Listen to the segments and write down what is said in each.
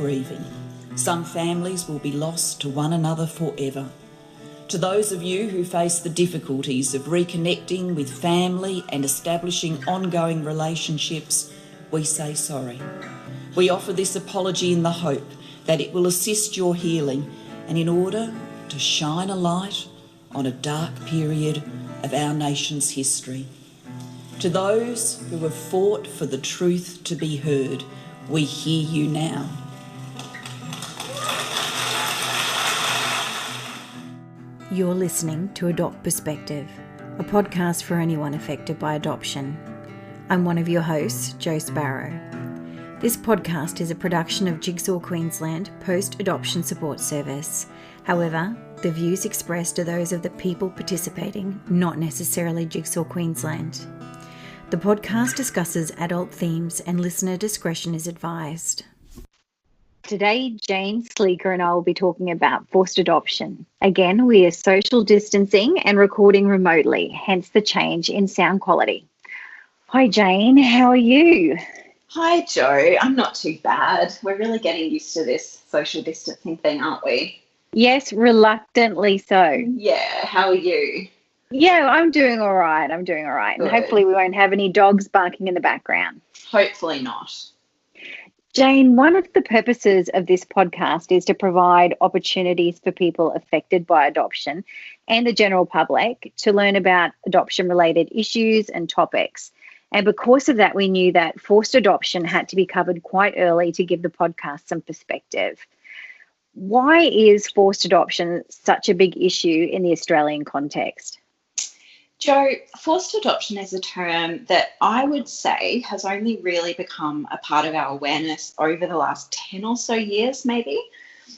grieving. Some families will be lost to one another forever. To those of you who face the difficulties of reconnecting with family and establishing ongoing relationships, we say sorry. We offer this apology in the hope that it will assist your healing and in order to shine a light on a dark period of our nation's history. To those who have fought for the truth to be heard, we hear you now. You're listening to Adopt Perspective, a podcast for anyone affected by adoption. I'm one of your hosts, Jo Sparrow. This podcast is a production of Jigsaw Queensland Post-Adoption Support Service. However, the views expressed are those of the people participating, not necessarily Jigsaw Queensland. The podcast discusses adult themes and listener discretion is advised. Today, Jane Sleeker and I will be talking about forced adoption. Again, we are social distancing and recording remotely, hence the change in sound quality. Hi, Jane. How are you? Hi, Jo. I'm not too bad. We're really getting used to this social distancing thing, aren't we? Yes, reluctantly so. Yeah. How are you? Yeah, I'm doing all right. Good. And hopefully we won't have any dogs barking in the background. Hopefully not. Jane, one of the purposes of this podcast is to provide opportunities for people affected by adoption and the general public to learn about adoption-related issues and topics. And because of that, we knew that forced adoption had to be covered quite early to give the podcast some perspective. Why is forced adoption such a big issue in the Australian context? Jo, forced adoption is a term that I would say has only really become a part of our awareness over the last 10 or so years, maybe.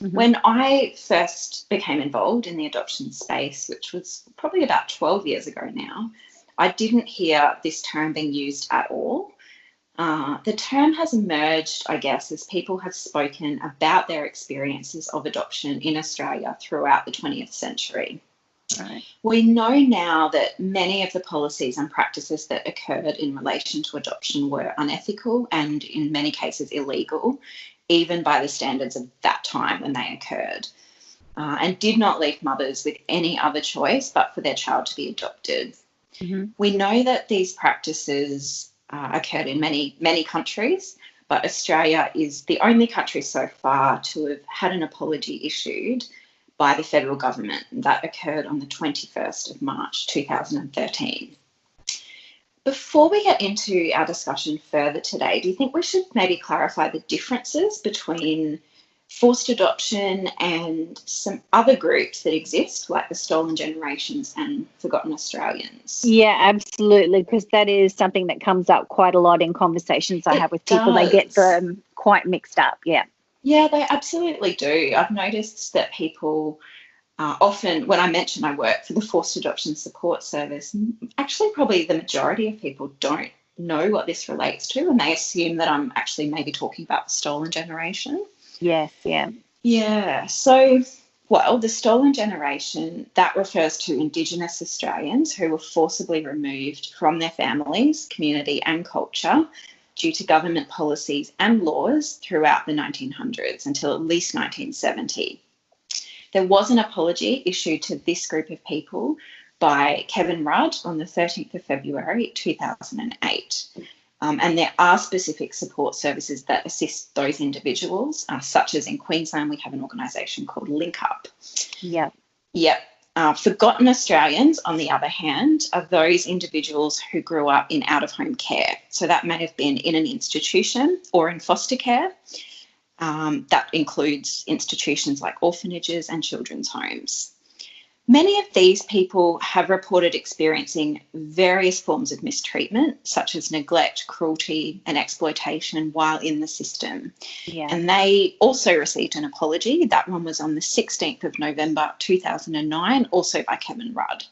Mm-hmm. When I first became involved in the adoption space, which was probably about 12 years ago now, I didn't hear this term being used at all. The term has emerged, I guess, as people have spoken about their experiences of adoption in Australia throughout the 20th century. Right. We know now that many of the policies and practices that occurred in relation to adoption were unethical and in many cases illegal, even by the standards of that time when they occurred, and did not leave mothers with any other choice but for their child to be adopted. Mm-hmm. We know that these practices occurred in many countries, but Australia is the only country so far to have had an apology issued by the federal government. That occurred on the 21st of March 2013. Before we get into our discussion further today, do you think we should maybe clarify the differences between forced adoption and some other groups that exist, like the Stolen Generations and Forgotten Australians? Yeah, absolutely, because that is something that comes up quite a lot in conversations I have with people. They get them quite mixed up, yeah. Yeah, they absolutely do. I've noticed that people often, when I mention I work for the Forced Adoption Support Service, actually probably the majority of people don't know what this relates to, and they assume that I'm actually maybe talking about the Stolen Generation. Yes, yeah. Yeah, so, well, the Stolen Generation, that refers to Indigenous Australians who were forcibly removed from their families, community and culture due to government policies and laws throughout the 1900s until at least 1970. There was an apology issued to this group of people by Kevin Rudd on the 13th of February 2008. And there are specific support services that assist those individuals, such as in Queensland, we have an organisation called Link Up. Yep. Forgotten Australians, on the other hand, are those individuals who grew up in out-of-home care. So that may have been in an institution or in foster care. That includes institutions like orphanages and children's homes. Many of these people have reported experiencing various forms of mistreatment, such as neglect, cruelty, and exploitation while in the system. Yeah. And they also received an apology. That one was on the 16th of November 2009, also by Kevin Rudd.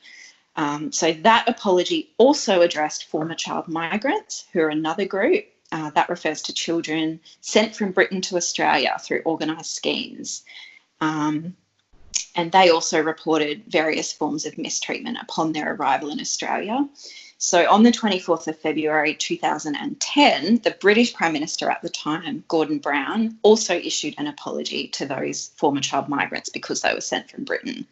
So that apology also addressed former child migrants, who are another group. That refers to children sent from Britain to Australia through organised schemes. And they also reported various forms of mistreatment upon their arrival in Australia. So on the 24th of February 2010, the British Prime Minister at the time, Gordon Brown, also issued an apology to those former child migrants because they were sent from Britain.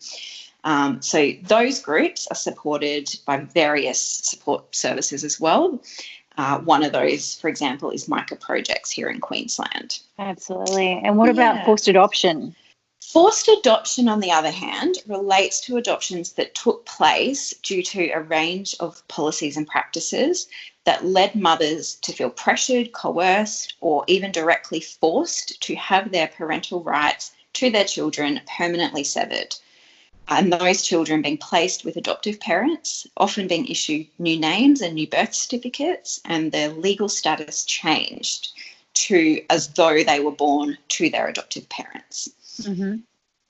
So those groups are supported by various support services as well. One of those, for example, is Micah Projects here in Queensland. Absolutely. And what about forced adoption? Forced adoption, on the other hand, relates to adoptions that took place due to a range of policies and practices that led mothers to feel pressured, coerced, or even directly forced to have their parental rights to their children permanently severed. And those children being placed with adoptive parents, often being issued new names and new birth certificates, and their legal status changed to as though they were born to their adoptive parents. Mm-hmm.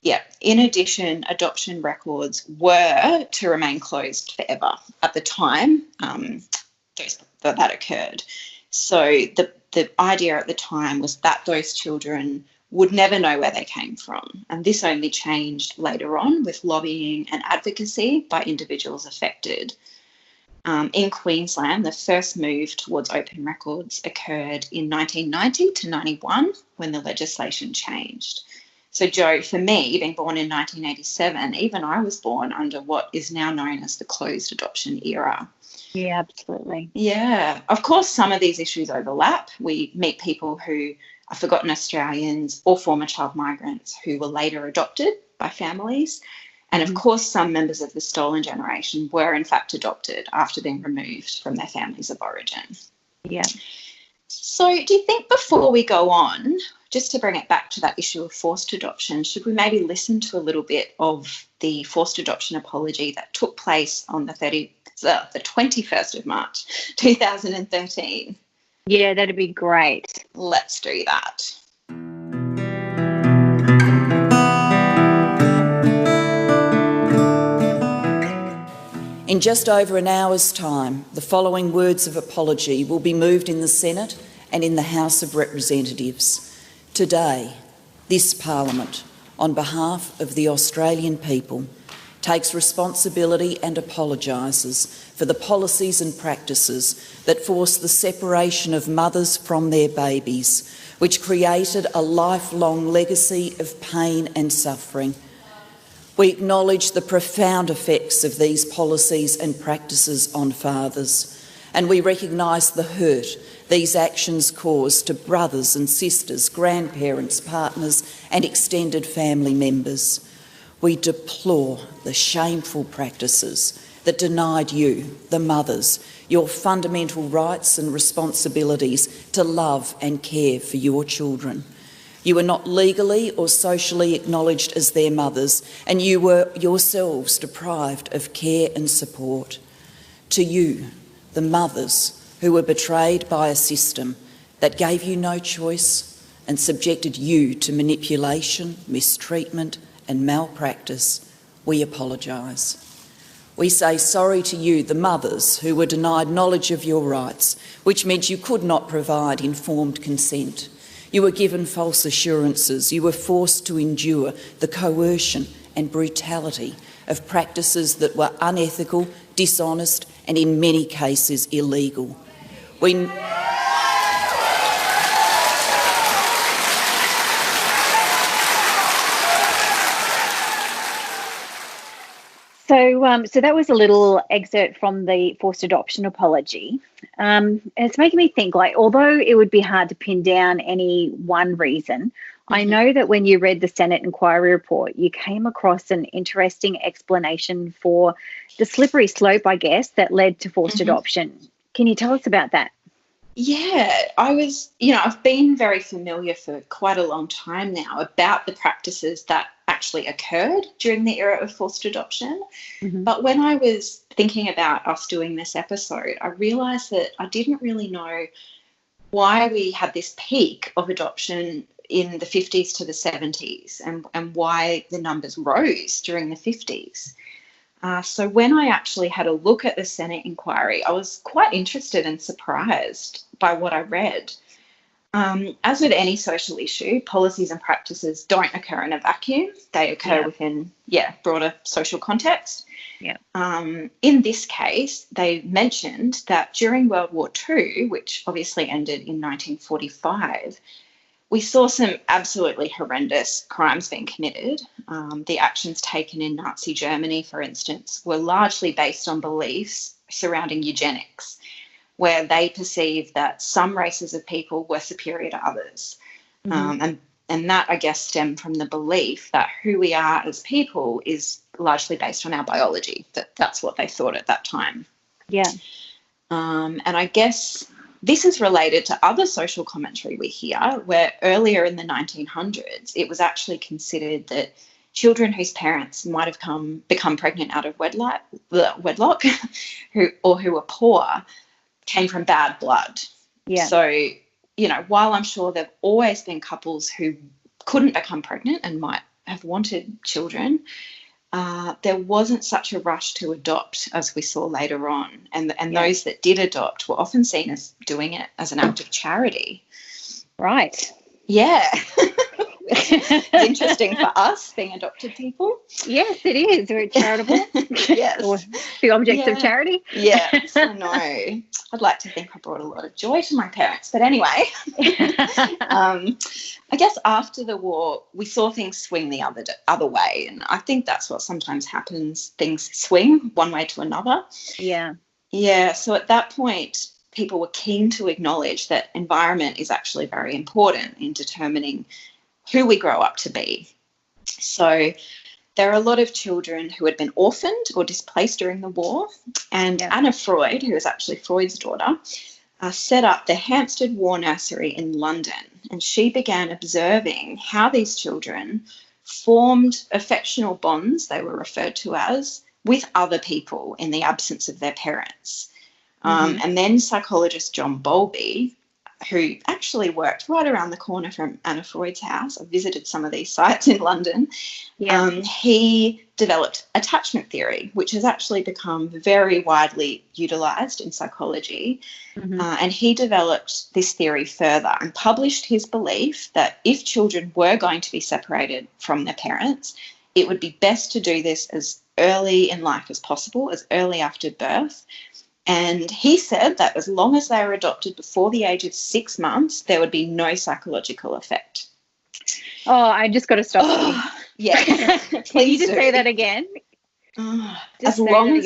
Yeah. In addition, adoption records were to remain closed forever at the time that occurred. So the idea at the time was that those children would never know where they came from. And this only changed later on with lobbying and advocacy by individuals affected. In Queensland, the first move towards open records occurred in 1990 to 91 when the legislation changed. So, Jo, for me, being born in 1987, even I was born under what is now known as the closed adoption era. Yeah, absolutely. Yeah. Of course, some of these issues overlap. We meet people who are forgotten Australians or former child migrants who were later adopted by families. And of course, some members of the stolen generation were in fact adopted after being removed from their families of origin. Yeah. So do you think before we go on, just to bring it back to that issue of forced adoption, should we maybe listen to a little bit of the forced adoption apology that took place on the 21st of March 2013? Yeah, that'd be great. Let's do that. In just over an hour's time, the following words of apology will be moved in the Senate and in the House of Representatives. Today, this Parliament, on behalf of the Australian people, takes responsibility and apologises for the policies and practices that force the separation of mothers from their babies, which created a lifelong legacy of pain and suffering. We acknowledge the profound effects of these policies and practices on fathers, and we recognise the hurt these actions cause to brothers and sisters, grandparents, partners and extended family members. We deplore the shameful practices that denied you, the mothers, your fundamental rights and responsibilities to love and care for your children. You were not legally or socially acknowledged as their mothers, and you were yourselves deprived of care and support. To you, the mothers who were betrayed by a system that gave you no choice and subjected you to manipulation, mistreatment and malpractice, we apologise. We say sorry to you, the mothers who were denied knowledge of your rights, which meant you could not provide informed consent. You were given false assurances. You were forced to endure the coercion and brutality of practices that were unethical, dishonest and in many cases illegal. So that was a little excerpt from the forced adoption apology. And it's making me think, like, although it would be hard to pin down any one reason, I know that when you read the Senate inquiry report, you came across an interesting explanation for the slippery slope, I guess, that led to forced adoption. Can you tell us about that? Yeah, I've been very familiar for quite a long time now about the practices that actually occurred during the era of forced adoption. But when I was thinking about us doing this episode, I realised that I didn't really know why we had this peak of adoption in the 50s to the 70s and why the numbers rose during the 50s. So when I actually had a look at the Senate inquiry, I was quite interested and surprised by what I read. As with any social issue, policies and practices don't occur in a vacuum. They occur within, broader social context. Yeah. In this case, they mentioned that during World War II, which obviously ended in 1945, we saw some absolutely horrendous crimes being committed. The actions taken in Nazi Germany, for instance, were largely based on beliefs surrounding eugenics, where they perceived that some races of people were superior to others. And that, I guess, stemmed from the belief that who we are as people is largely based on our biology. That's what they thought at that time. Yeah. And I guess this is related to other social commentary we hear, where earlier in the 1900s, it was actually considered that children whose parents might have become pregnant out of wedlock who were poor came from bad blood. Yeah. So, while I'm sure there have always been couples who couldn't become pregnant and might have wanted children, there wasn't such a rush to adopt as we saw later on. And those that did adopt were often seen as doing it as an act of charity. Right. Yeah. It's interesting for us being adopted people. Yes, it is. We're charitable. Yes. Or the objects of charity. Yes, I know. I'd like to think I brought a lot of joy to my parents. But anyway, I guess after the war, we saw things swing the other way. And I think that's what sometimes happens. Things swing one way to another. Yeah. Yeah. So at that point, people were keen to acknowledge that environment is actually very important in determining who we grow up to be. So there are a lot of children who had been orphaned or displaced during the war. And Anna Freud, who is actually Freud's daughter, set up the Hampstead War Nursery in London. And she began observing how these children formed affectional bonds, they were referred to as, with other people in the absence of their parents. And then psychologist John Bowlby, who actually worked right around the corner from Anna Freud's house. I visited some of these sites in London. Yeah. He developed attachment theory, which has actually become very widely utilised in psychology. And he developed this theory further and published his belief that if children were going to be separated from their parents, it would be best to do this as early in life as possible, as early after birth. And he said that as long as they were adopted before the age of 6 months, there would be no psychological effect. Oh, I just got to stop you. Yeah. Can you just say that again? As long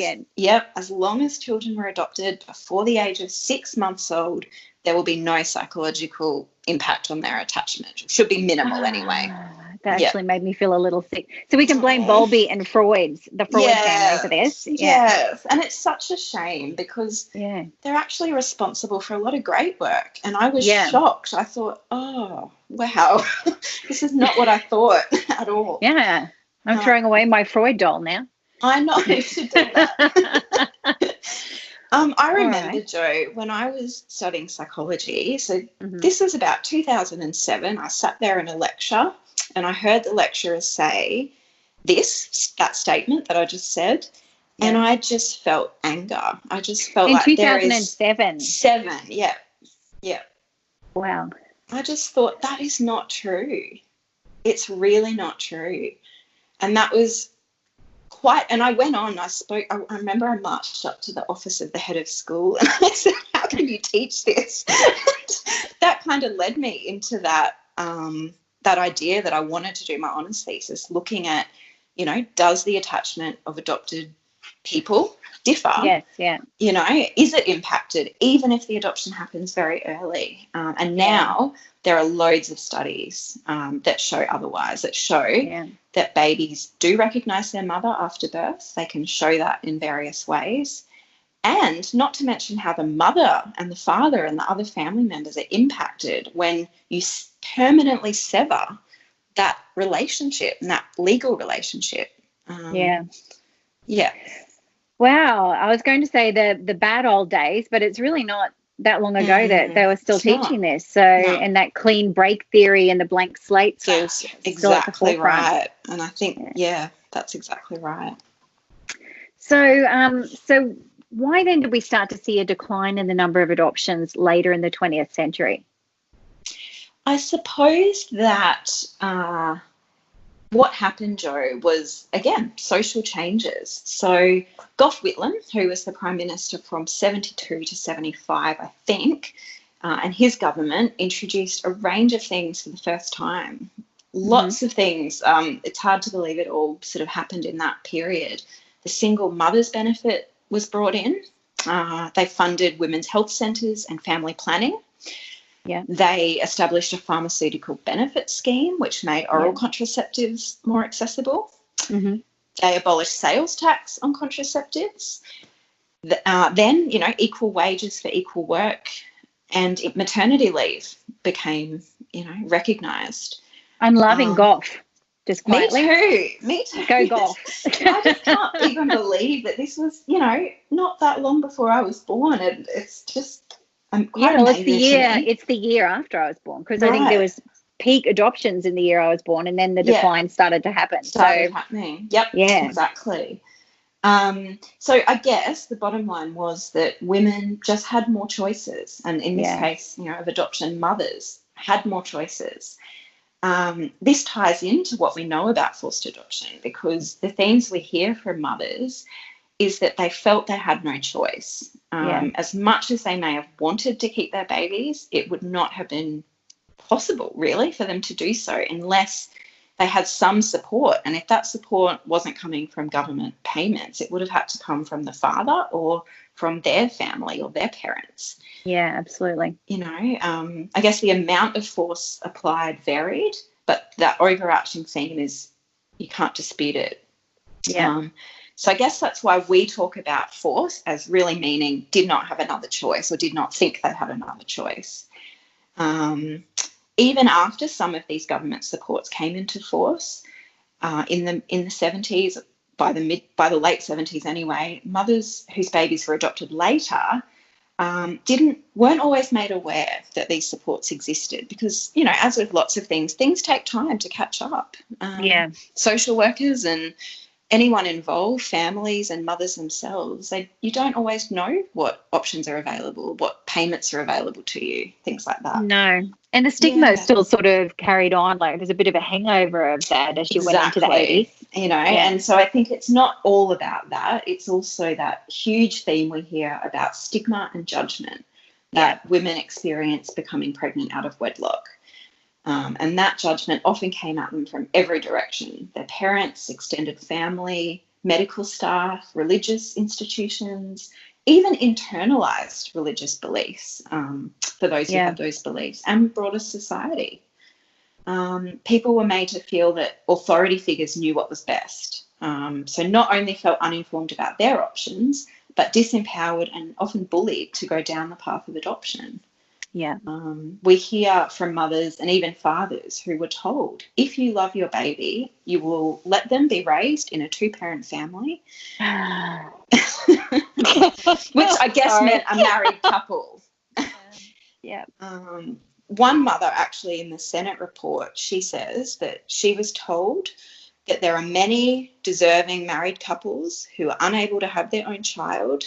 as children were adopted before the age of 6 months old, there will be no psychological impact on their attachment. It should be minimal anyway. That actually made me feel a little sick. So we can blame Bowlby and the Freud family for this. Yes, and it's such a shame because they're actually responsible for a lot of great work. And I was shocked. I thought, oh, wow, this is not what I thought at all. Yeah, I'm throwing away my Freud doll now. I know, you should do that. I remember, Jo, when I was studying psychology, so this was about 2007, I sat there in a lecture and I heard the lecturer say that statement that I just said, and I just felt anger. I just felt in like 2007. Yeah. Wow. I just thought that is not true. It's really not true. And that was and I went on, I spoke, I remember I marched up to the office of the head of school and I said, how can you teach this? That kind of led me into that idea that I wanted to do my honours thesis, looking at, does the attachment of adopted people differ? Yes, yeah. Is it impacted even if the adoption happens very early? And now there are loads of studies that show otherwise, that show that babies do recognise their mother after birth. They can show that in various ways. And not to mention how the mother and the father and the other family members are impacted when you permanently sever that relationship and that legal relationship. Yeah. Wow, I was going to say the bad old days, but it's really not that long ago that they were still teaching this. So, and that clean break theory and the blank slates was exactly right. And I think, that's exactly right. So, so why then did we start to see a decline in the number of adoptions later in the 20th century? I suppose that what happened, Joe, was, again, social changes. So Gough Whitlam, who was the Prime Minister from 72 to 75, I think, and his government introduced a range of things for the first time. Lots of things. It's hard to believe it all sort of happened in that period. The single mother's benefit was brought in. They funded women's health centres and family planning. Yeah. They established a pharmaceutical benefit scheme, which made oral contraceptives more accessible. Mm-hmm. They abolished sales tax on contraceptives. Then, equal wages for equal work, and maternity leave became, recognised. I'm loving Gough, just quietly. Me too. Go Gough. I just can't even believe that this was, not that long before I was born. And it's just quite amazing. It's the year after I was born, because I think there was peak adoptions in the year I was born, and then the decline started to happen. Happening. Yep. Yeah. Exactly. So I guess the bottom line was that women just had more choices, and in this case, of adoption, mothers had more choices. This ties into what we know about forced adoption, because the themes we hear from mothers is that they felt they had no choice. As much as they may have wanted to keep their babies, it would not have been possible, really, for them to do so unless they had some support. And if that support wasn't coming from government payments, it would have had to come from the father or from their family or their parents. Yeah, absolutely. I guess the amount of force applied varied, but that overarching theme is you can't dispute it. Yeah. So I guess that's why we talk about force as really meaning did not have another choice or did not think they had another choice. Even after some of these government supports came into force in the 70s, by the late 70s anyway, mothers whose babies were adopted later weren't always made aware that these supports existed, because as with lots of things take time to catch up. Social workers and anyone involved, families and mothers themselves, you don't always know what options are available, what payments are available to you, things like that. No. And the stigma is still sort of carried on. Like there's a bit of a hangover of that as you went into the 80s. And so I think it's not all about that. It's also that huge theme we hear about stigma and judgment that women experience becoming pregnant out of wedlock. And that judgment often came at them from every direction: their parents, extended family, medical staff, religious institutions, even internalized religious beliefs for those who have those beliefs, and broader society. People were made to feel that authority figures knew what was best. So not only felt uninformed about their options, but disempowered and often bullied to go down the path of adoption. Yeah. We hear from mothers and even fathers who were told, if you love your baby, you will let them be raised in a 2-parent family, which I guess meant a married couple. Yeah. One mother, actually, in the Senate report, she says that she was told that there are many deserving married couples who are unable to have their own child,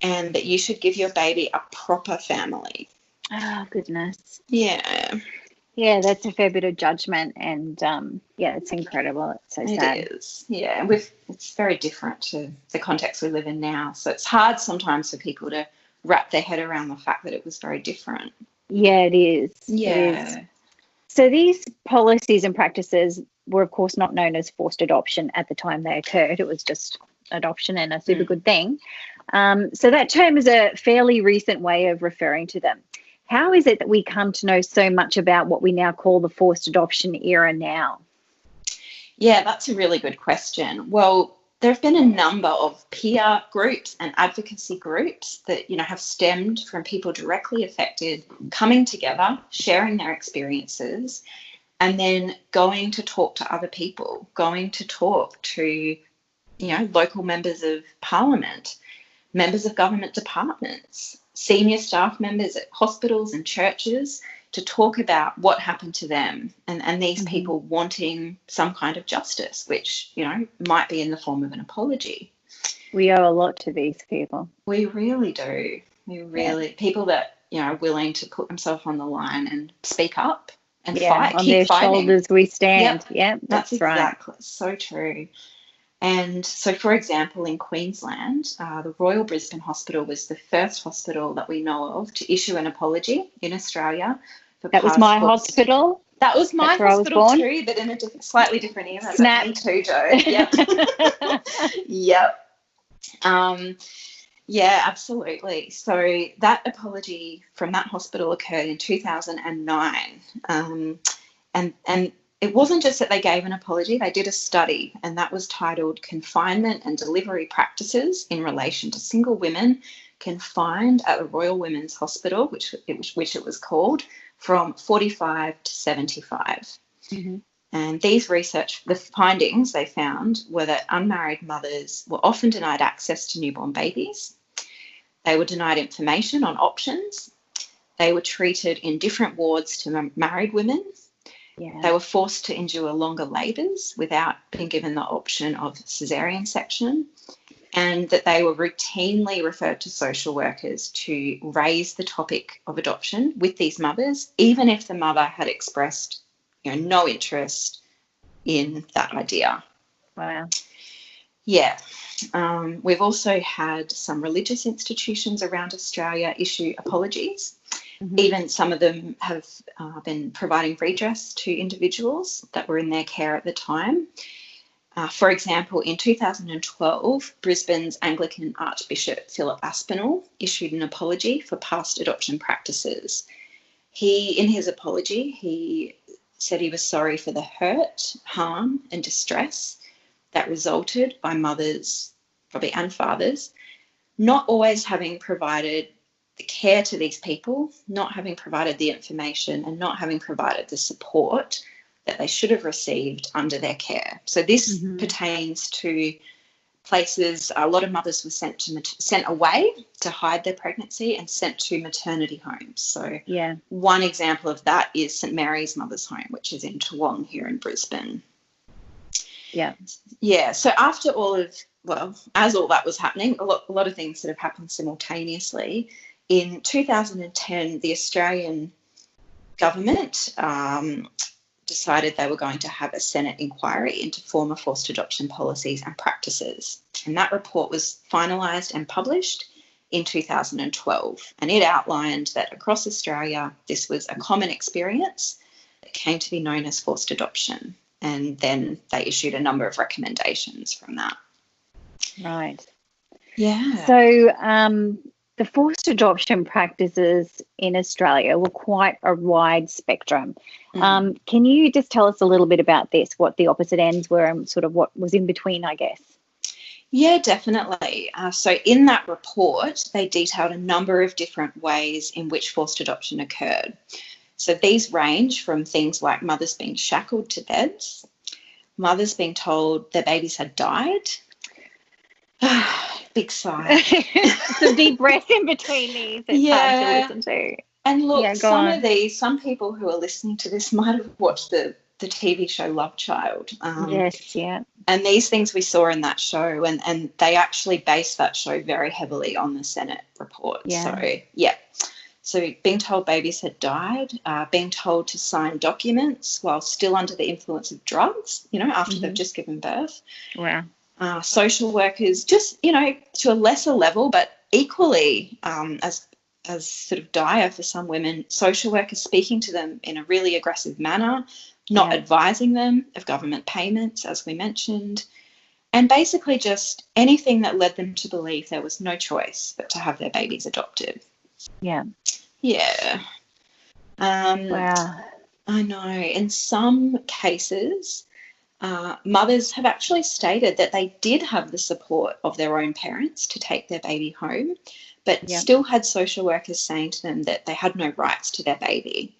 and that you should give your baby a proper family. Oh, goodness. Yeah. Yeah, that's a fair bit of judgment, and it's incredible. It's so sad. It is. Yeah, and it's very different to the context we live in now. So it's hard sometimes for people to wrap their head around the fact that it was very different. Yeah, it is. Yeah. It is. So these policies and practices were, of course, not known as forced adoption at the time they occurred. It was just adoption, and a super good thing. So that term is a fairly recent way of referring to them. How is it that we come to know so much about what we now call the forced adoption era now? Yeah, that's a really good question. Well, there have been a number of peer groups and advocacy groups that, have stemmed from people directly affected coming together, sharing their experiences, and then going to talk to other people, going to talk to, local members of parliament, members of government departments, senior staff members at hospitals and churches, to talk about what happened to them and these people wanting some kind of justice, which, might be in the form of an apology. We owe a lot to these people. We really do. People that, are willing to put themselves on the line and speak up and fight, on keep their fighting. shoulders we stand. Yep, that's right. exactly so true. And so, for example, in Queensland, the Royal Brisbane Hospital was the first hospital that we know of to issue an apology in Australia. That was my hospital. That was my hospital too, but in a slightly different era. Snap. Me too, Jo. Yep. Yep. Yeah, absolutely. So that apology from that hospital occurred in 2009. And it wasn't just that they gave an apology, they did a study, and that was titled Confinement and Delivery Practices in Relation to Single Women Confined at the Royal Women's Hospital, which it was called, from 45 to 75. Mm-hmm. And the findings they found were that unmarried mothers were often denied access to newborn babies. They were denied information on options. They were treated in different wards to married women. Yeah. They were forced to endure longer labours without being given the option of caesarean section, and that they were routinely referred to social workers to raise the topic of adoption with these mothers, even if the mother had expressed, no interest in that idea. Wow. Yeah. We've also had some religious institutions around Australia issue apologies. Mm-hmm. Even some of them have been providing redress to individuals that were in their care at the time. For example, in 2012, Brisbane's Anglican Archbishop Philip Aspinall issued an apology for past adoption practices. In his apology, he said he was sorry for the hurt, harm and distress that resulted by mothers, probably, and fathers, not always having provided the care to these people, not having provided the information and not having provided the support that they should have received under their care. So this pertains to places. A lot of mothers were sent away to hide their pregnancy and sent to maternity homes. So one example of that is St Mary's Mothers Home, which is in Toowong here in Brisbane. Yeah. So after as all that was happening, a lot of things that have happened simultaneously. In 2010, the Australian government decided they were going to have a Senate inquiry into former forced adoption policies and practices. And that report was finalised and published in 2012. And it outlined that across Australia, this was a common experience that came to be known as forced adoption. And then they issued a number of recommendations from that. Right. Yeah. So the forced adoption practices in Australia were quite a wide spectrum. Can you just tell us a little bit about this, what the opposite ends were and sort of what was in between, I guess? Yeah, definitely. So in that report, they detailed a number of different ways in which forced adoption occurred. So these range from things like mothers being shackled to beds, mothers being told their babies had died. Big sigh. Some deep breath in between these. It's hard to listen to. And look, some people who are listening to this might have watched the TV show Love Child. Yes, yeah. And these things we saw in that show, and they actually based that show very heavily on the Senate report. Yeah. So being told babies had died, being told to sign documents while still under the influence of drugs, after they've just given birth. Wow. Social workers, just, to a lesser level, but equally as sort of dire for some women, social workers speaking to them in a really aggressive manner, not advising them of government payments, as we mentioned, and basically just anything that led them to believe there was no choice but to have their babies adopted. Yeah. Yeah. Wow. I know. In some cases, mothers have actually stated that they did have the support of their own parents to take their baby home, but still had social workers saying to them that they had no rights to their baby.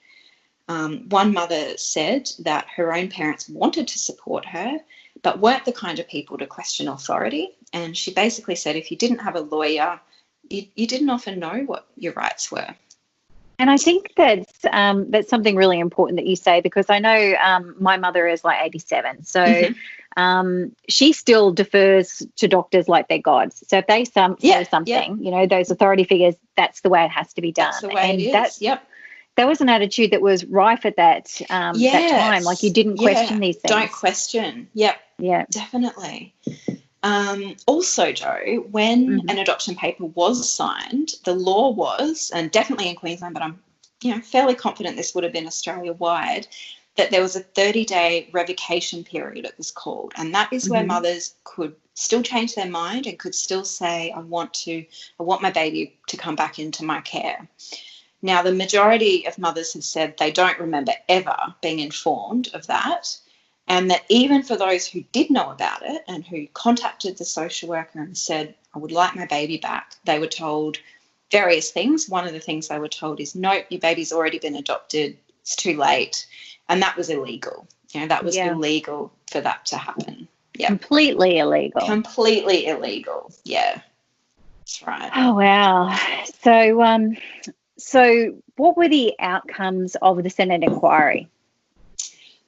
One mother said that her own parents wanted to support her, but weren't the kind of people to question authority. And she basically said if you didn't have a lawyer, you didn't often know what your rights were. And I think that's something really important that you say, because I know my mother is like 87. So she still defers to doctors like they're gods. So if they say something, those authority figures, that's the way it has to be done. That's the way it is. that was an attitude that was rife at that time. Like, you didn't question these things. Don't question. Yep. Yeah. Definitely. Also, Jo, when an adoption paper was signed, the law was, and definitely in Queensland, but I'm fairly confident this would have been Australia-wide, that there was a 30-day revocation period, it was called. And that is where mothers could still change their mind and could still say, I want my baby to come back into my care. Now, the majority of mothers have said they don't remember ever being informed of that, and that even for those who did know about it and who contacted the social worker and said, I would like my baby back, they were told various things. One of the things they were told is, nope, your baby's already been adopted, it's too late. And that was illegal. That was illegal for that to happen. Yeah. Completely illegal. Completely illegal. Yeah. That's right. Oh, wow. So what were the outcomes of the Senate inquiry?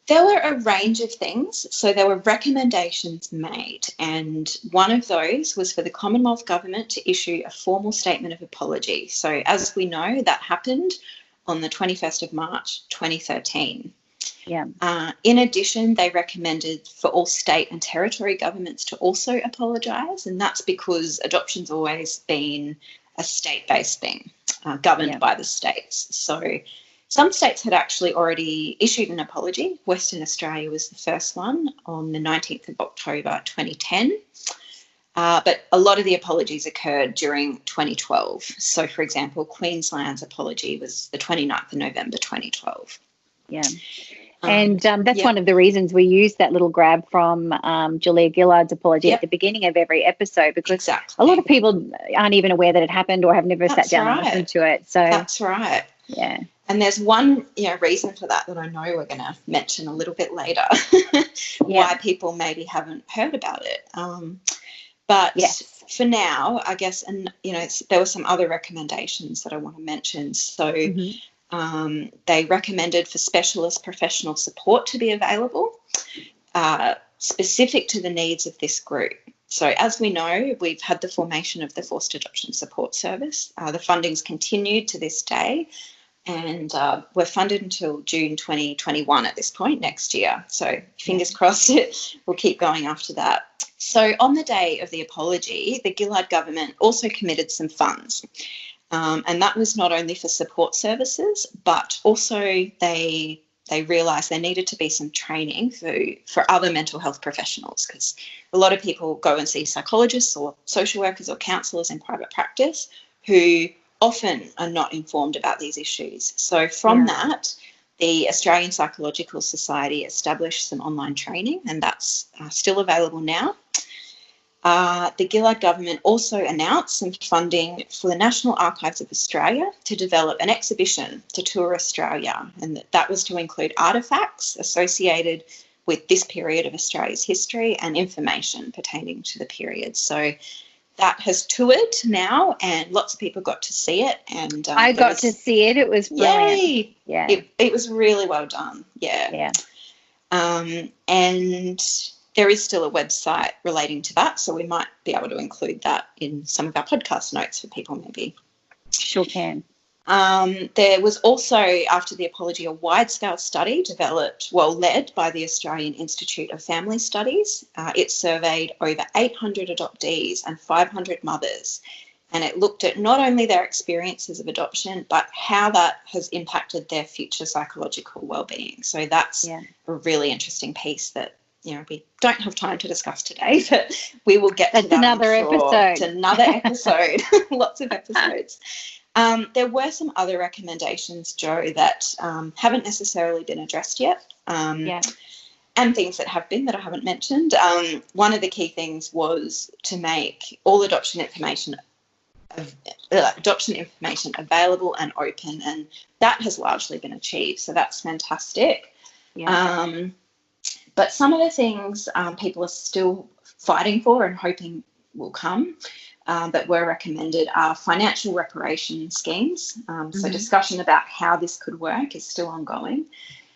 There were a range of things. So there were recommendations made, and one of those was for the Commonwealth Government to issue a formal statement of apology. So as we know, that happened on the 21st of March 2013. Yeah. In addition, they recommended for all state and territory governments to also apologise, and that's because adoption's always been a state-based thing, governed by the states. So some states had actually already issued an apology. Western Australia was the first one on the 19th of October 2010. But a lot of the apologies occurred during 2012. So, for example, Queensland's apology was the 29th of November 2012. Yeah. And that's one of the reasons we use that little grab from Julia Gillard's apology at the beginning of every episode, because a lot of people aren't even aware that it happened or have never sat down and listened to it. So that's right. Yeah. And there's one reason for that I know we're going to mention a little bit later, why people maybe haven't heard about it. But for now, I guess, and, there were some other recommendations that I want to mention. So they recommended for specialist professional support to be available, specific to the needs of this group. So as we know, we've had the formation of the Forced Adoption Support Service. The funding's continued to this day, and we're funded until June 2021 at this point, next year. So fingers crossed it will keep going after that. So on the day of the apology, the Gillard government also committed some funds. And that was not only for support services, but also they realised there needed to be some training for other mental health professionals, because a lot of people go and see psychologists or social workers or counsellors in private practice who often are not informed about these issues. So from that, the Australian Psychological Society established some online training, and that's still available now. The Gillard government also announced some funding for the National Archives of Australia to develop an exhibition to tour Australia, and that was to include artefacts associated with this period of Australia's history and information pertaining to the period. So that has toured now, and lots of people got to see it. And I got to see it. It was brilliant. Yay! Yeah, it was really well done. Yeah. And there is still a website relating to that, so we might be able to include that in some of our podcast notes for people maybe. Sure can. There was also, after the apology, a wide-scale study led by the Australian Institute of Family Studies. It surveyed over 800 adoptees and 500 mothers, and it looked at not only their experiences of adoption, but how that has impacted their future psychological well-being. So that's a really interesting piece that we don't have time to discuss today, but we will get to that. Another episode. It's another episode. Lots of episodes. There were some other recommendations, Jo, that haven't necessarily been addressed yet, and things that have been that I haven't mentioned. One of the key things was to make all adoption information available and open, and that has largely been achieved. So that's fantastic. Yeah. But some of the things people are still fighting for and hoping will come that were recommended are financial reparation schemes. So discussion about how this could work is still ongoing.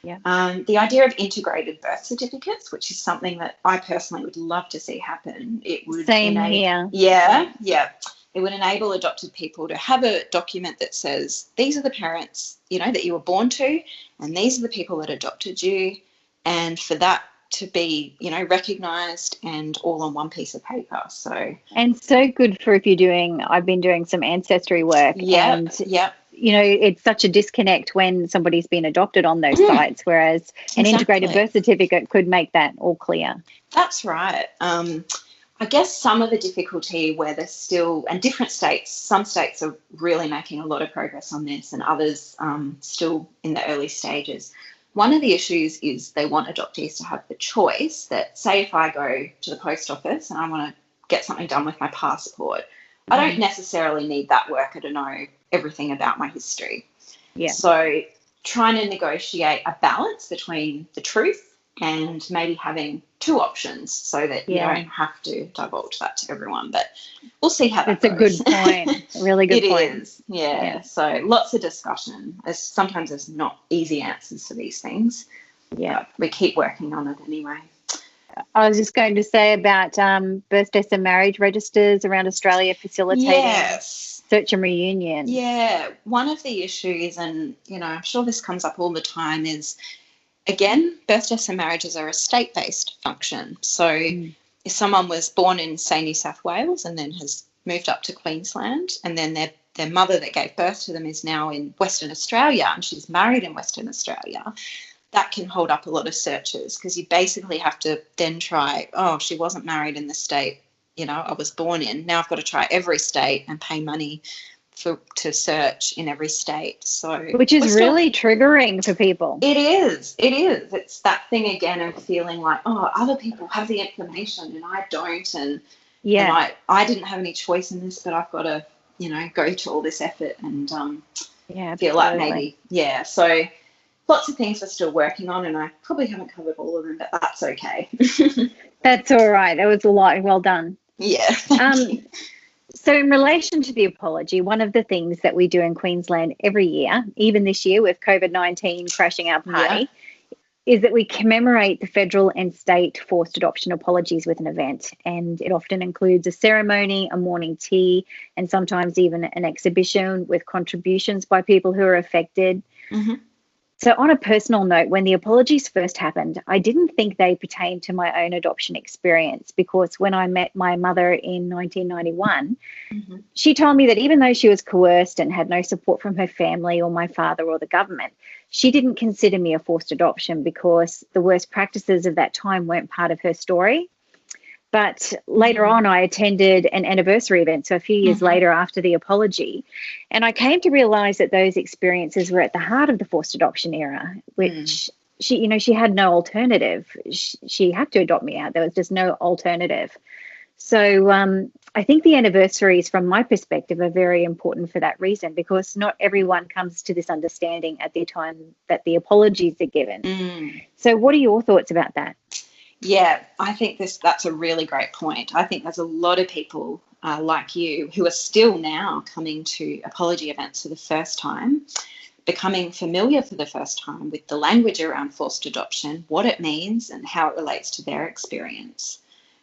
Yeah. The idea of integrated birth certificates, which is something that I personally would love to see happen. It would Same here. Yeah. It would enable adopted people to have a document that says, these are the parents, that you were born to, and these are the people that adopted you, and for that to be, recognised and all on one piece of paper. And so good for if I've been doing some ancestry work. Yeah. It's such a disconnect when somebody's been adopted on those sites, whereas an integrated birth certificate could make that all clear. That's right. I guess some of the difficulty where there's still, and different states, some states are really making a lot of progress on this and others still in the early stages. One of the issues is they want adoptees to have the choice that, say, if I go to the post office and I want to get something done with my passport, I don't necessarily need that worker to know everything about my history. Yeah. So trying to negotiate a balance between the truth and maybe having two options so that you don't have to divulge that to everyone. But we'll see how that goes. It's a good point. A really good point. It is, yeah. So lots of discussion. Sometimes there's not easy answers to these things. Yeah. But we keep working on it anyway. I was just going to say about birth, deaths and marriage registers around Australia facilitating search and reunion. Yeah. One of the issues, and, I'm sure this comes up all the time, is, again, birth, deaths and marriages are a state-based function. So if someone was born in, say, New South Wales and then has moved up to Queensland, and then their mother that gave birth to them is now in Western Australia and she's married in Western Australia, that can hold up a lot of searches because you basically have to then try, she wasn't married in the state, I was born in. Now I've got to try every state and pay money to search in every state. Which is really triggering for people. It is. It's that thing again of feeling like, other people have the information and I don't, and I didn't have any choice in this, but I've got to, go to all this effort and feel like maybe, so lots of things we're still working on, and I probably haven't covered all of them, but that's okay. That's all right. That was a lot. Well done. Yeah. Thank you. So in relation to the apology, one of the things that we do in Queensland every year, even this year with COVID-19 crashing our party, is that we commemorate the federal and state forced adoption apologies with an event. And it often includes a ceremony, a morning tea, and sometimes even an exhibition with contributions by people who are affected. Mm-hmm. So on a personal note, when the apologies first happened, I didn't think they pertained to my own adoption experience, because when I met my mother in 1991, she told me that even though she was coerced and had no support from her family or my father or the government, she didn't consider me a forced adoption because the worst practices of that time weren't part of her story. But later on, I attended an anniversary event, so a few years later after the apology, and I came to realise that those experiences were at the heart of the forced adoption era, which she had no alternative. She had to adopt me out. There was just no alternative. So I think the anniversaries, from my perspective, are very important for that reason, because not everyone comes to this understanding at the time that the apologies are given. So what are your thoughts about that? Yeah, I think that's a really great point. I think there's a lot of people like you who are still now coming to apology events for the first time, becoming familiar for the first time with the language around forced adoption, what it means and how it relates to their experience.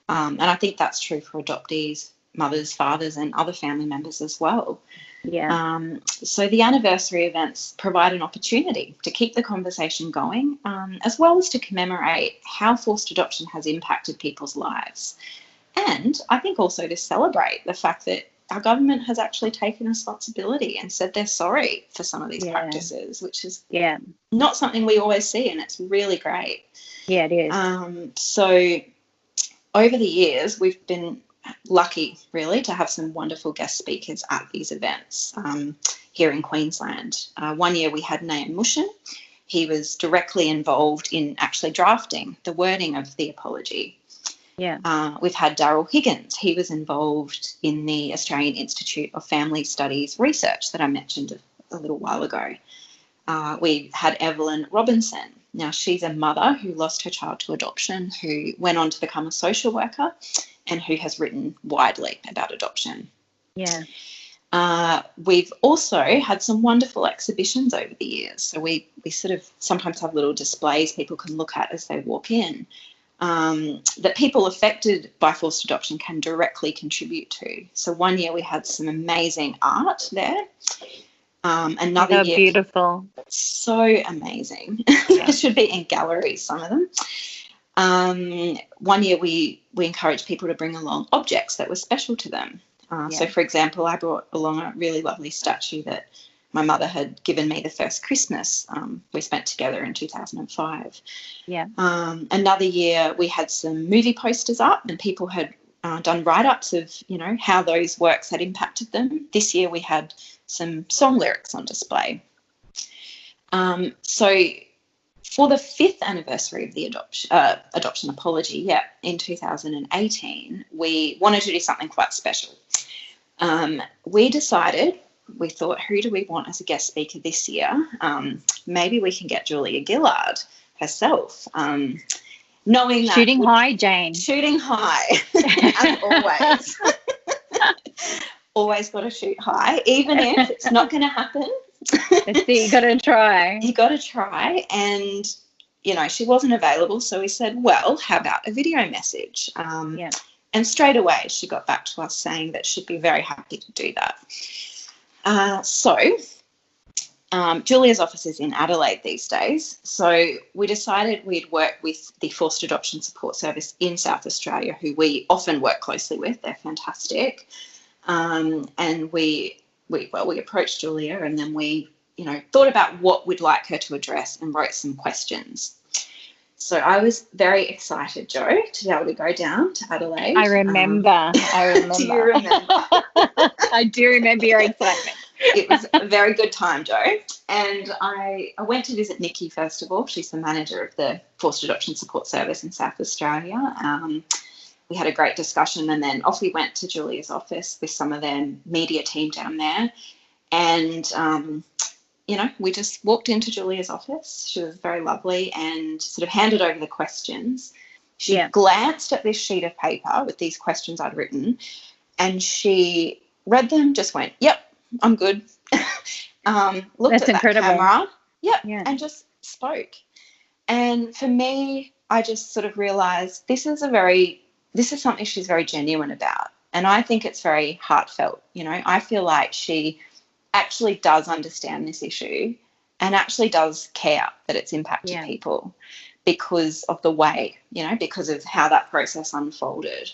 And I think that's true for adoptees, mothers, fathers, and other family members as well. Yeah. So the anniversary events provide an opportunity to keep the conversation going, as well as to commemorate how forced adoption has impacted people's lives. And I think also to celebrate the fact that our government has actually taken responsibility and said they're sorry for some of these practices, which is not something we always see, and it's really great. Yeah, it is. So over the years, we've been lucky, really, to have some wonderful guest speakers at these events here in Queensland. One year we had Naeem Mushin. He was directly involved in actually drafting the wording of the apology. Yeah. We've had Daryl Higgins. He was involved in the Australian Institute of Family Studies research that I mentioned a little while ago. We had Evelyn Robinson. Now, she's a mother who lost her child to adoption, who went on to become a social worker, and who has written widely about adoption. Yeah. We've also had some wonderful exhibitions over the years. So we sort of sometimes have little displays people can look at as they walk in. that people affected by forced adoption can directly contribute to. So one year we had some amazing art there. Another year, beautiful, so amazing. It should be in galleries, some of them. One year we encouraged people to bring along objects that were special to them. So, for example, I brought along a really lovely statue that my mother had given me the first Christmas we spent together in 2005. Another year we had some movie posters up, and people had done write-ups of, how those works had impacted them. This year we had some song lyrics on display. So for the 5th anniversary of the adoption apology, in 2018, we wanted to do something quite special. We thought, who do we want as a guest speaker this year? Maybe we can get Julia Gillard herself. Knowing that shooting high, Jane. Shooting high, as always. Always got to shoot high, even if it's not going to happen. You got to try. You got to try. And, she wasn't available. So we said, well, how about a video message? And straight away she got back to us saying that she'd be very happy to do that. Julia's office is in Adelaide these days. So we decided we'd work with the Forced Adoption Support Service in South Australia, who we often work closely with. They're fantastic. And we approached Julia, and then we, thought about what we'd like her to address and wrote some questions. So I was very excited, Jo, to be able to go down to Adelaide. I remember. Do you remember? I do remember your excitement. It was a very good time, Jo. And I went to visit Nikki, first of all. She's the manager of the Forced Adoption Support Service in South Australia. We had a great discussion, and then off we went to Julia's office with some of their media team down there. And, we just walked into Julia's office. She was very lovely and sort of handed over the questions. She glanced at this sheet of paper with these questions I'd written, and she read them, just went, yep, I'm good. Looked That's at incredible. that camera, and just spoke. And for me, I just sort of realised this is something she's very genuine about. And I think it's very heartfelt. I feel like she actually does understand this issue and actually does care that it's impacted people because of the way, because of how that process unfolded.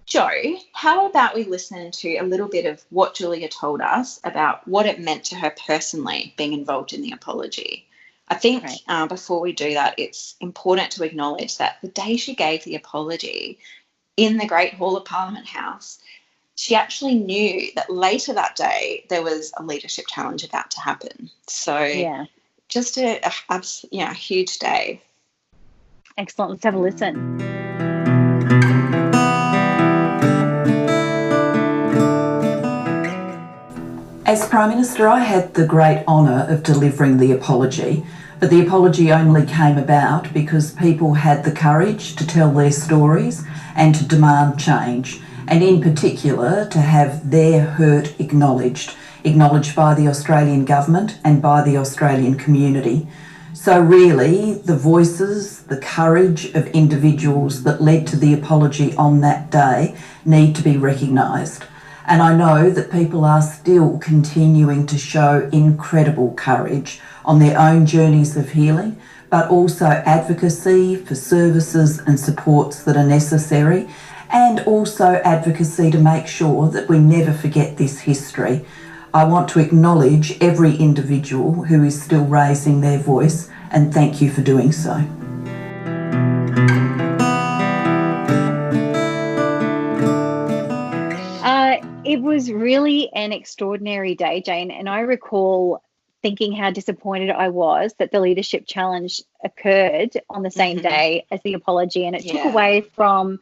Jo, how about we listen to a little bit of what Julia told us about what it meant to her personally being involved in the apology? I think before we do that, it's important to acknowledge that the day she gave the apology in the Great Hall of Parliament House, she actually knew that later that day there was a leadership challenge about to happen. So just a huge day. Excellent. Let's have a listen. As Prime Minister, I had the great honour of delivering the apology, but the apology only came about because people had the courage to tell their stories and to demand change, and in particular to have their hurt acknowledged by the Australian government and by the Australian community. So really, the voices, the courage of individuals that led to the apology on that day need to be recognised. And I know that people are still continuing to show incredible courage on their own journeys of healing, but also advocacy for services and supports that are necessary, and also advocacy to make sure that we never forget this history. I want to acknowledge every individual who is still raising their voice, and thank you for doing so. It was really an extraordinary day, Jane, and I recall thinking how disappointed I was that the leadership challenge occurred on the same day as the apology, and it took away from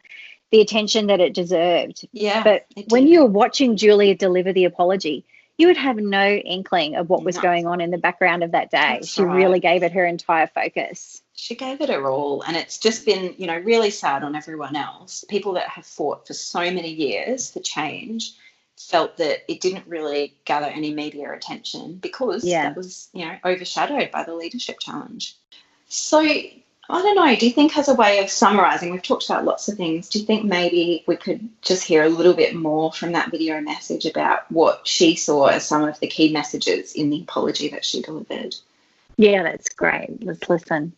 the attention that it deserved. But when you were watching Julia deliver the apology, you would have no inkling of what was going on in the background of that day. She really gave it her entire focus. She gave it her all, and it's just been, really sad on everyone else. People that have fought for so many years for change felt that it didn't really gather any media attention because that was, overshadowed by the leadership challenge. So I don't know. Do you think, as a way of summarising, we've talked about lots of things, do you think maybe we could just hear a little bit more from that video message about what she saw as some of the key messages in the apology that she delivered? Yeah, that's great. Let's listen.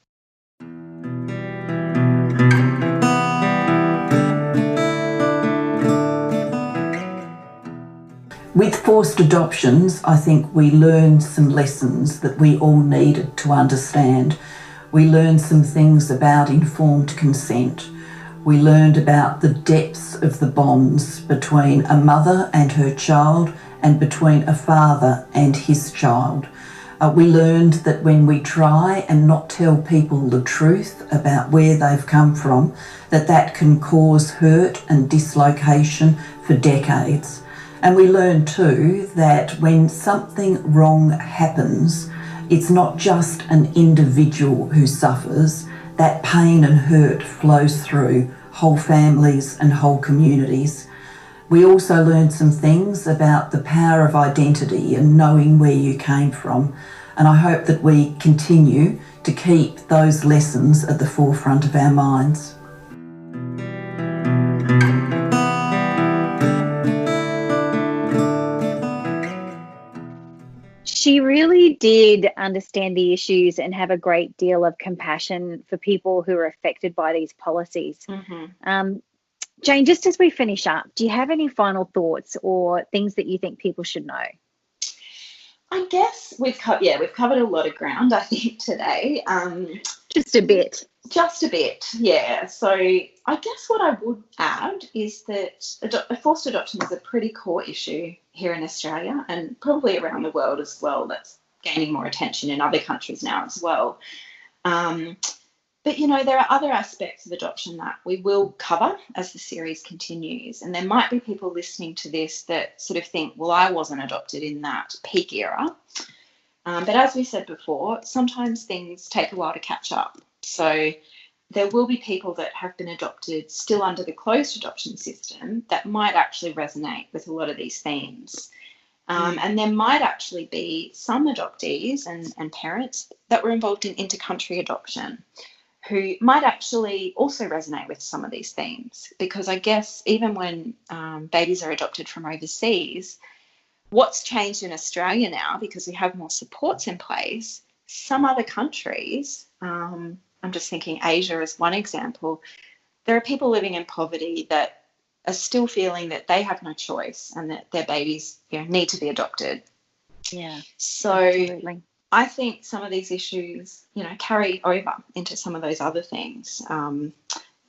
With forced adoptions, I think we learned some lessons that we all needed to understand. We learned some things about informed consent. We learned about the depths of the bonds between a mother and her child and between a father and his child. We learned that when we try and not tell people the truth about where they've come from, that can cause hurt and dislocation for decades. And we learned too that when something wrong happens, it's not just an individual who suffers. That pain and hurt flows through whole families and whole communities. We also learned some things about the power of identity and knowing where you came from. And I hope that we continue to keep those lessons at the forefront of our minds. She really did understand the issues and have a great deal of compassion for people who are affected by these policies. Jane, just as we finish up, do you have any final thoughts or things that you think people should know? I guess we've covered a lot of ground, I think, today. Just a bit. Just a bit, yeah. So I guess what I would add is that forced adoption is a pretty core issue here in Australia and probably around the world as well. That's gaining more attention in other countries now as well. But, you know, there are other aspects of adoption that we will cover as the series continues. And there might be people listening to this that sort of think, well, I wasn't adopted in that peak era. But as we said before, sometimes things take a while to catch up. So there will be people that have been adopted still under the closed adoption system that might actually resonate with a lot of these themes. And there might actually be some adoptees and parents that were involved in inter-country adoption who might actually also resonate with some of these themes, because I guess even when babies are adopted from overseas, what's changed in Australia now, because we have more supports in place, some other countries, I'm just thinking Asia as one example, there are people living in poverty that are still feeling that they have no choice and that their babies, you know, need to be adopted. Yeah. So absolutely. I think some of these issues, you know, carry over into some of those other things. And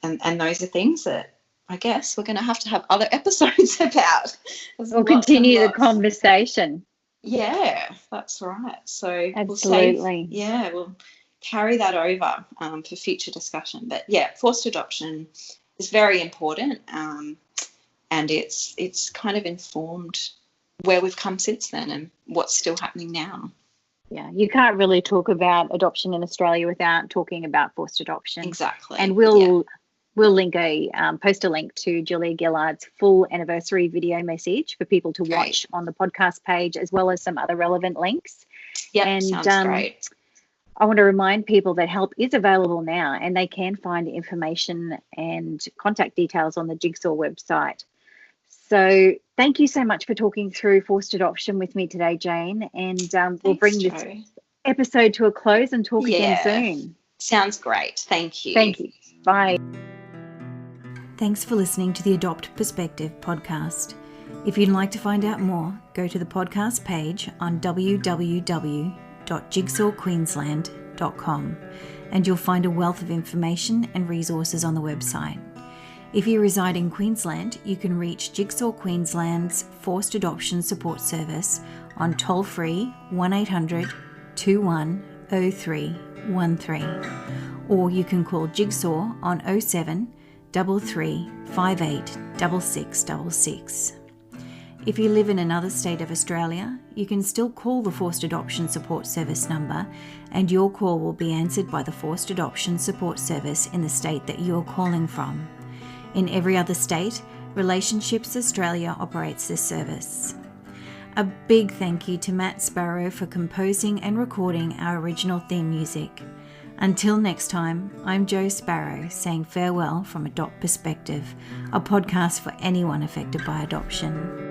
those are things that I guess we're going to have other episodes about. We'll continue the conversation. Yeah, that's right. So absolutely. We'll carry that over for future discussion. But yeah, forced adoption is very important, and it's kind of informed where we've come since then and what's still happening now. Yeah, you can't really talk about adoption in Australia without talking about forced adoption. Exactly. And we'll link post a link to Julia Gillard's full anniversary video message for people to watch on the podcast page, as well as some other relevant links. Yeah, and sounds great. I want to remind people that help is available now, and they can find information and contact details on the Jigsaw website. So thank you so much for talking through forced adoption with me today, Jane. And we'll bring this episode to a close and talk again soon. Sounds great. Thank you. Thank you. Bye. Thanks for listening to the Adopt Perspective podcast. If you'd like to find out more, go to the podcast page on www.jigsawqueensland.com and you'll find a wealth of information and resources on the website. If you reside in Queensland, you can reach Jigsaw Queensland's Forced Adoption Support Service on toll-free 1800 210313, or you can call Jigsaw on 07 33 58 6666. If you live in another state of Australia, you can still call the Forced Adoption Support Service number, and your call will be answered by the Forced Adoption Support Service in the state that you are calling from. In every other state, Relationships Australia operates this service. A big thank you to Matt Sparrow for composing and recording our original theme music. Until next time, I'm Jo Sparrow saying farewell from Adopt Perspective, a podcast for anyone affected by adoption.